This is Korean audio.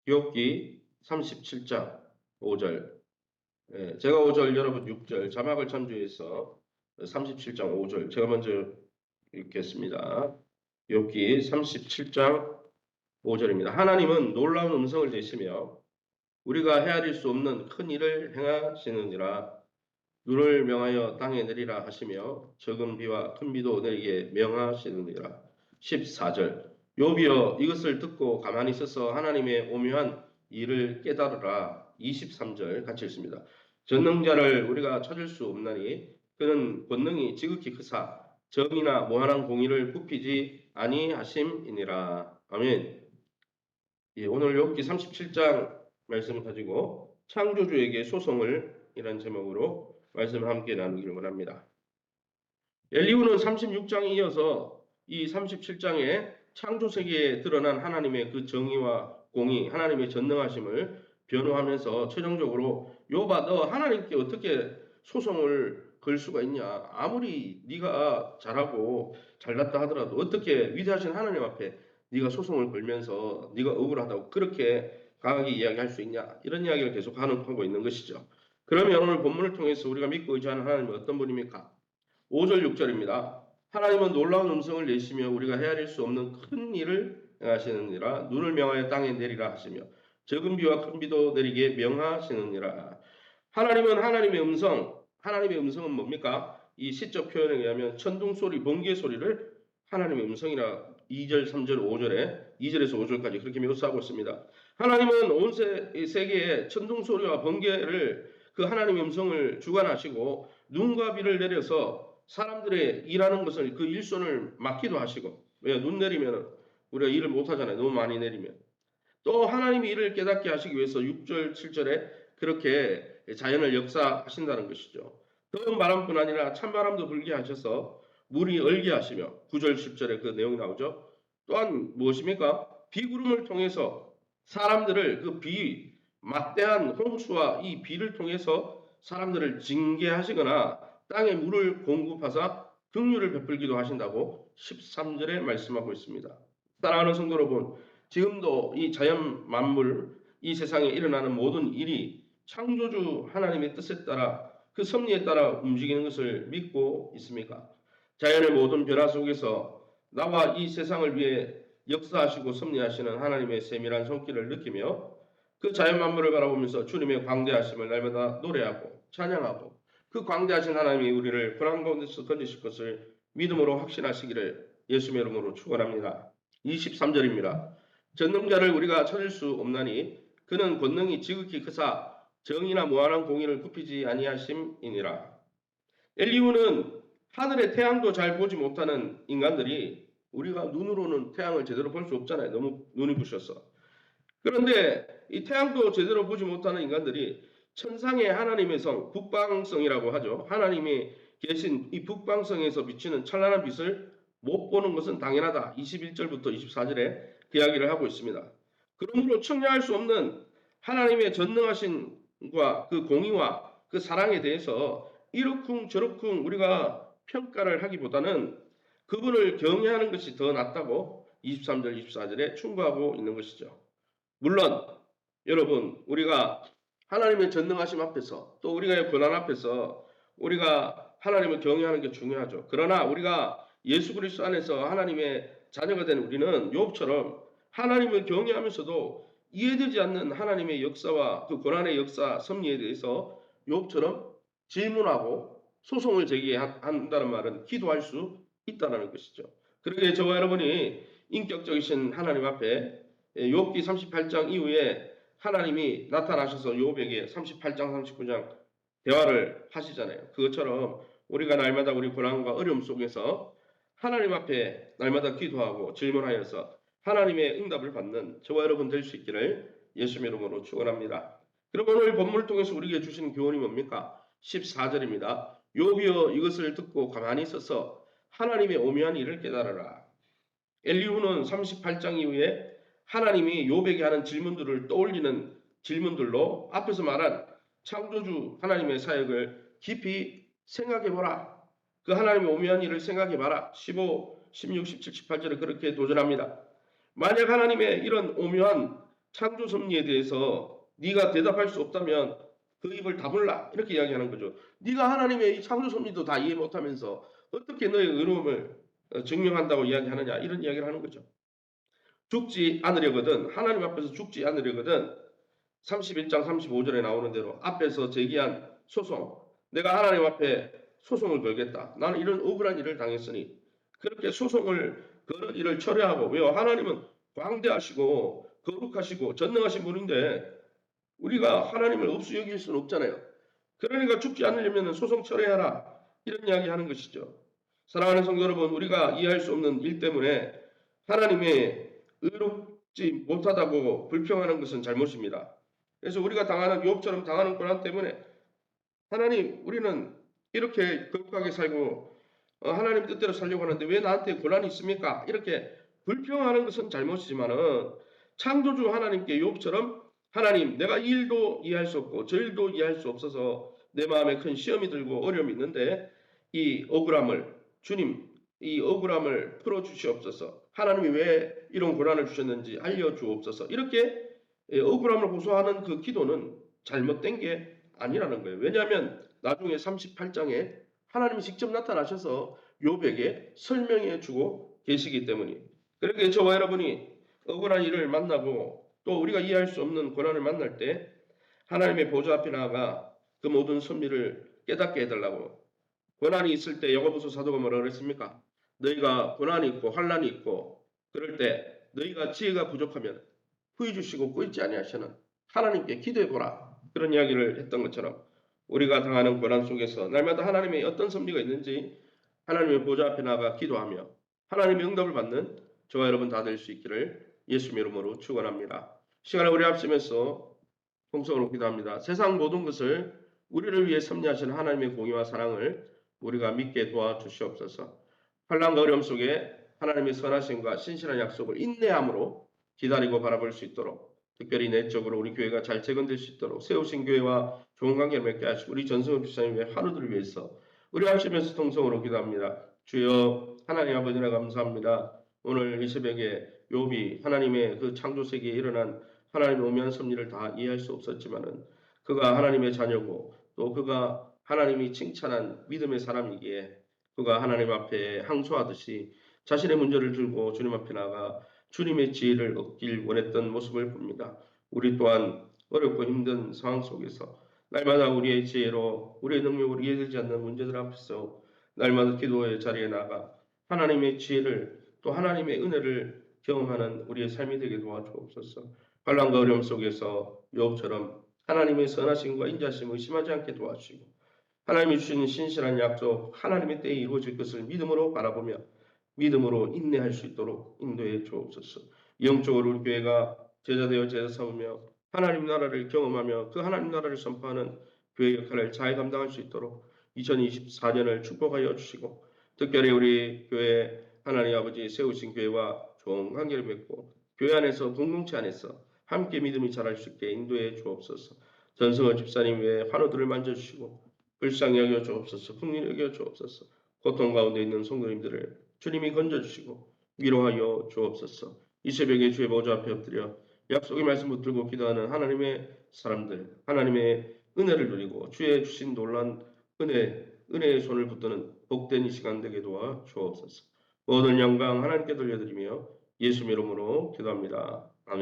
욥기 37장 5절. 제가 5절, 여러분 6절, 자막을 참조해서 37장 5절 제가 먼저 읽겠습니다. 욥기 37장 5절입니다. 하나님은 놀라운 음성을 내시며 우리가 헤아릴 수 없는 큰 일을 행하시느니라. 눈을 명하여 땅에 내리라 하시며 적은 비와 큰 비도 내리게 명하시느니라. 14절. 욥이여 이것을 듣고 가만히 있어서 하나님의 오묘한 일을 깨달으라. 23절 같이 읽습니다. 전능자를 우리가 찾을 수 없나니 그는 권능이 지극히 크사 정의나 무한한 공의를 굽히지 아니하심이니라. 아멘. 예, 오늘 욥기 37장 말씀을 가지고 창조주에게 소송을 이란 제목으로 말씀을 함께 나누기를 원합니다. 엘리후는 36장에 이어서 이 37장에 창조세계에 드러난 하나님의 그 정의와 공의, 하나님의 전능하심을 변호하면서 최종적으로 욥아 너 하나님께 어떻게 소송을 걸 수가 있냐. 아무리 네가 잘하고 잘났다 하더라도 어떻게 위대하신 하나님 앞에 네가 소송을 걸면서 네가 억울하다고 그렇게 강하게 이야기할 수 있냐. 이런 이야기를 계속 하고 있는 것이죠. 그러면 오늘 본문을 통해서 우리가 믿고 의지하는 하나님은 어떤 분입니까? 5절 6절입니다. 하나님은 놀라운 음성을 내시며 우리가 헤아릴 수 없는 큰 일을 행하시느니라. 눈을 명하여 땅에 내리라 하시며 적은 비와 큰 비도 내리게 명하시느니라. 하나님은 하나님의 음성은 뭡니까? 이 시적 표현에 의하면 천둥 소리, 번개 소리를 하나님의 음성이라 2절, 3절, 5절에 2절에서 5절까지 그렇게 묘사하고 있습니다. 하나님은 온 세계에 천둥 소리와 번개를 그 하나님의 음성을 주관하시고 눈과 비를 내려서 사람들의 일하는 것을 그 일손을 막기도 하시고 왜 눈 내리면 우리가 일을 못하잖아요. 너무 많이 내리면. 또 하나님이 이를 깨닫게 하시기 위해서 6절, 7절에 그렇게 자연을 역사하신다는 것이죠. 더운 바람뿐 아니라 찬바람도 불게 하셔서 물이 얼게 하시며 9절, 10절에 그 내용이 나오죠. 또한 무엇입니까? 비구름을 통해서 사람들을 막대한 홍수와 이 비를 통해서 사람들을 징계하시거나 땅에 물을 공급하사 긍휼을 베풀기도 하신다고 13절에 말씀하고 있습니다. 사랑하는 성도 여러분, 지금도 이 자연 만물, 이 세상에 일어나는 모든 일이 창조주 하나님의 뜻에 따라 그 섭리에 따라 움직이는 것을 믿고 있습니까? 자연의 모든 변화 속에서 나와 이 세상을 위해 역사하시고 섭리하시는 하나님의 세밀한 손길을 느끼며 그 자연 만물을 바라보면서 주님의 광대하심을 날마다 노래하고 찬양하고 그 광대하신 하나님이 우리를 불안 가운데서 건지실 것을 믿음으로 확신하시기를 예수의 이름으로 축원합니다. 23절입니다. 전능자를 우리가 찾을 수 없나니 그는 권능이 지극히 크사 정의나 무한한 공의를 굽히지 아니하심이니라. 엘리후는 하늘의 태양도 잘 보지 못하는 인간들이 우리가 눈으로는 태양을 제대로 볼 수 없잖아요. 너무 눈이 부셔서. 그런데 이 태양도 제대로 보지 못하는 인간들이 천상의 하나님의 성, 북방성이라고 하죠. 하나님이 계신 이 북방성에서 비치는 찬란한 빛을 못 보는 것은 당연하다. 21절부터 24절에 그 이야기를 하고 있습니다. 그러므로 청량할 수 없는 하나님의 전능하신과 그 공의와 그 사랑에 대해서 이러쿵 저러쿵 우리가 평가를 하기보다는 그분을 경외하는 것이 더 낫다고 23절, 24절에 충고하고 있는 것이죠. 물론 여러분 우리가 하나님의 전능하심 앞에서 또 우리가 고난 앞에서 우리가 하나님을 경외하는 게 중요하죠. 그러나 우리가 예수 그리스도 안에서 하나님의 자녀가 된 우리는 욥처럼 하나님을 경외하면서도 이해되지 않는 하나님의 역사와 그 고난의 역사 섭리에 대해서 욥처럼 질문하고 소송을 제기한다는 말은 기도할 수 있다는 것이죠. 그러기에 저와 여러분이 인격적이신 하나님 앞에 욥기 38장 이후에 하나님이 나타나셔서 욥에게 38장 39장 대화를 하시잖아요. 그것처럼 우리가 날마다 우리 고난과 어려움 속에서 하나님 앞에 날마다 기도하고 질문하여서 하나님의 응답을 받는 저와 여러분 될 수 있기를 예수의 이름으로 축원합니다. 그럼 오늘 본문을 통해서 우리에게 주신 교훈이 뭡니까? 14절입니다. 욥이여 이것을 듣고 가만히 있어서 하나님의 오묘한 일을 깨달으라. 엘리후는 38장 이후에 하나님이 욥에게 하는 질문들을 떠올리는 질문들로 앞에서 말한 창조주 하나님의 사역을 깊이 생각해보라. 그 하나님의 오묘한 일을 생각해봐라. 15, 16, 17, 18절에 그렇게 도전합니다. 만약 하나님의 이런 오묘한 창조 섭리에 대해서 네가 대답할 수 없다면 그 입을 다물라 이렇게 이야기하는 거죠. 네가 하나님의 이 창조 섭리도 다 이해 못하면서 어떻게 너의 의로움을 증명한다고 이야기하느냐 이런 이야기를 하는 거죠. 죽지 않으려거든 하나님 앞에서 죽지 않으려거든 31장 35절에 나오는 대로 앞에서 제기한 소송 내가 하나님 앞에 소송을 걸겠다. 나는 이런 억울한 일을 당했으니 그렇게 소송을 그런 일을 처리하고 왜요? 하나님은 광대하시고 거룩하시고 전능하신 분인데 우리가 하나님을 없이 여길 수는 없잖아요. 그러니까 죽지 않으려면 소송 처리하라. 이런 이야기 하는 것이죠. 사랑하는 성도 여러분, 우리가 이해할 수 없는 일 때문에 하나님의 의롭지 못하다고 불평하는 것은 잘못입니다. 그래서 우리가 당하는 욥처럼 당하는 고난 때문에 하나님 우리는 이렇게 거룩하게 살고 하나님 뜻대로 살려고 하는데 왜 나한테 고난이 있습니까? 이렇게 불평하는 것은 잘못이지만은 창조주 하나님께 욥처럼 하나님 내가 이 일도 이해할 수 없고 저 일도 이해할 수 없어서 내 마음에 큰 시험이 들고 어려움이 있는데 이 억울함을 주님 이 억울함을 풀어주시옵소서. 하나님이 왜 이런 고난을 주셨는지 알려주옵소서. 이렇게 억울함을 호소하는 그 기도는 잘못된 게 아니라는 거예요. 왜냐하면 나중에 38장에 하나님이 직접 나타나셔서 욥에게 설명해 주고 계시기 때문에 그렇게 저와 여러분이 억울한 일을 만나고 또 우리가 이해할 수 없는 고난을 만날 때 하나님의 보좌 앞에 나아가 그 모든 섭리를 깨닫게 해달라고 고난이 있을 때 야고보서 사도가 뭐라 그랬습니까? 너희가 고난이 있고 환난이 있고 그럴 때 너희가 지혜가 부족하면 후회 주시고 꿀지 아니하시는 하나님께 기도해 보라 그런 이야기를 했던 것처럼 우리가 당하는 고난 속에서 날마다 하나님의 어떤 섭리가 있는지 하나님의 보좌 앞에 나가 기도하며 하나님의 응답을 받는 저와 여러분 다 될 수 있기를 예수님 이름으로 축원합니다. 시간을 우리 합심해서 통성으로 기도합니다. 세상 모든 것을 우리를 위해 섭리하시는 하나님의 공의와 사랑을 우리가 믿게 도와주시옵소서. 환난과 어려움 속에 하나님의 선하심과 신실한 약속을 인내함으로 기다리고 바라볼 수 있도록 특별히 내적으로 우리 교회가 잘 재건될 수 있도록 세우신 교회와 좋은 관계를 맺게 하시고 우리 전승업 집사님의 하루들을 위해서 우리 합심해서 통성으로 기도합니다. 주여 하나님 아버지나 감사합니다. 오늘 이 새벽에 욥이 하나님의 그 창조 세계에 일어난 하나님의 오묘한 섭리를 다 이해할 수 없었지만은 그가 하나님의 자녀고 또 그가 하나님이 칭찬한 믿음의 사람이기에 그가 하나님 앞에 항소하듯이 자신의 문제를 들고 주님 앞에 나가 주님의 지혜를 얻길 원했던 모습을 봅니다. 우리 또한 어렵고 힘든 상황 속에서 날마다 우리의 지혜로 우리의 능력으로 이해되지 않는 문제들 앞에서 날마다 기도의 자리에 나가 하나님의 지혜를 또 하나님의 은혜를 경험하는 우리의 삶이 되게 도와주옵소서. 환난과 어려움 속에서 욥처럼 하나님의 선하심과 인자심을 의심하지 않게 도와주시고 하나님이 주시는 신실한 약속 하나님의 때에 이루어질 것을 믿음으로 바라보며 믿음으로 인내할 수 있도록 인도해 주옵소서. 영적으로 우리 교회가 제자되어 제자 삼으며 하나님 나라를 경험하며 그 하나님 나라를 선포하는 교회 역할을 잘 감당할 수 있도록 2024년을 축복하여 주시고 특별히 우리 교회 하나님 아버지 세우신 교회와 좋은 관계를 맺고 교회 안에서 공동체 안에서 함께 믿음이 자랄 수 있게 인도해 주옵소서. 전승원 집사님 외에 환우들을 만져주시고 불쌍히 여겨 주옵소서. 풍리 여겨 주옵소서. 고통 가운데 있는 성도님들을 주님이 건져주시고 위로하여 주옵소서. 이 새벽에 주의 보좌 앞에 엎드려 약속의 말씀 붙들고 기도하는 하나님의 사람들, 하나님의 은혜를 누리고 주의 주신 놀란 은혜의 손을 붙드는 복된 이 시간 되게 도와 주옵소서. 모든 영광 하나님께 돌려드리며 예수 이름으로 기도합니다.